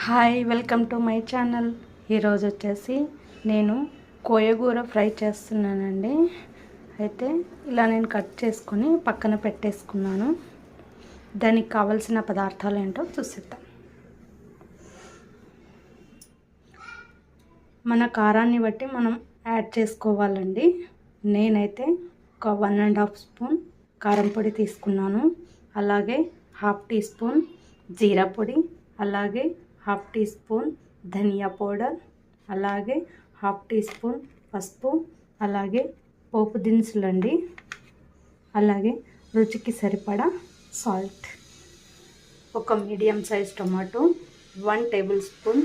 Hi, welcome to my channel. ఈరోజు వచ్చేసి నేను కోయగూర ఫ్రై చేస్తున్నానండి. అయితే ఇలా నేను కట్ చేసుకొని పక్కన పెట్టేసుకున్నాను. దానికి కావలసిన పదార్థాలు ఏంటో చూసేద్దాం. మన కారాన్ని బట్టి మనం యాడ్ చేసుకోవాలండి. నేనైతే ఒక 1.5 స్పూన్ కారం పొడి తీసుకున్నాను. అలాగే 1/2 టీ స్పూన్ జీరా పొడి, అలాగే 1/2 టీ స్పూన్ ధనియా పౌడర్, అలాగే 1/2 టీ స్పూన్ పసుపు, అలాగే పోపు దినుసులండి, అలాగే రుచికి సరిపడా సాల్ట్, ఒక medium size tomato, 1 table spoon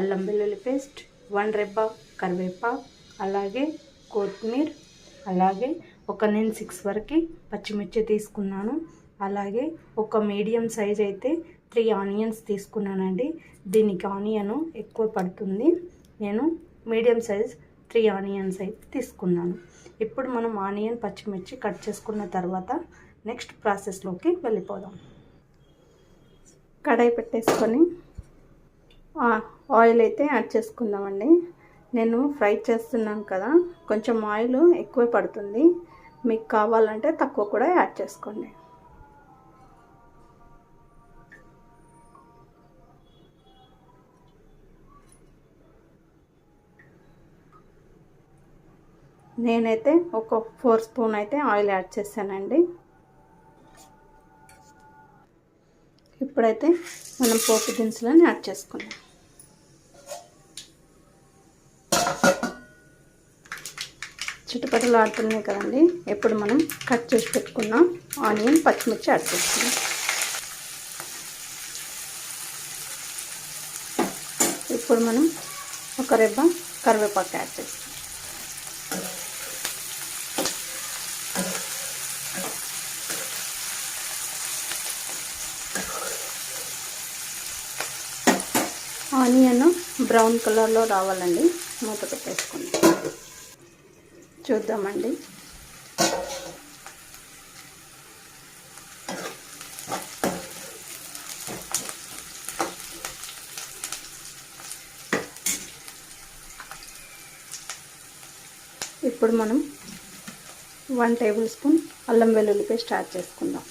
అల్లం వెల్లుల్లి పేస్ట్, 1 రెబ్బ కరివేపాకు, అలాగే కొత్తిమీర, అలాగే నేను 6 వరకు పచ్చిమిర్చి తీసుకున్నాను. అలాగే ఒక మీడియం సైజ్ అయితే 3 ఆనియన్స్ తీసుకున్నానండి. దీనికి ఆనియన్ ఎక్కువ పడుతుంది. నేను మీడియం సైజ్ 3 ఆనియన్స్ అయితే తీసుకున్నాను. ఇప్పుడు మనం ఆనియన్ పచ్చిమిర్చి కట్ చేసుకున్న తర్వాత నెక్స్ట్ ప్రాసెస్లోకి వెళ్ళిపోదాం. కడాయి పెట్టేసుకొని ఆయిల్ అయితే యాడ్ చేసుకుందామండి. నేను ఫ్రై చేస్తున్నాను కదా, కొంచెం ఆయిల్ ఎక్కువ పడుతుంది. మీకు కావాలంటే తక్కువ కూడా యాడ్ చేసుకోండి. నేనైతే ఒక 4 స్పూన్ అయితే ఆయిల్ యాడ్ చేశానండి. ఇప్పుడైతే మనం పోపు దినుసులను యాడ్ చేసుకుందాం. చిటపటలు ఆడుతున్నాయి కదండి. ఇప్పుడు మనం కట్ చేసి పెట్టుకున్న ఆనియన్ పచ్చిమిర్చి యాడ్ చేసుకుందాం. ఇప్పుడు మనం ఒక రెబ్బ కరివేపాకు యాడ్ చేస్తాం. ఆనియన్ బ్రౌన్ కలర్లో రావాలండి. మూత పెట్టేసుకోండి, చూద్దామండి. ఇప్పుడు మనం 1 టేబుల్ స్పూన్ అల్లం వెల్లుల్లి పేస్ట్ యాడ్ చేసుకుందాం.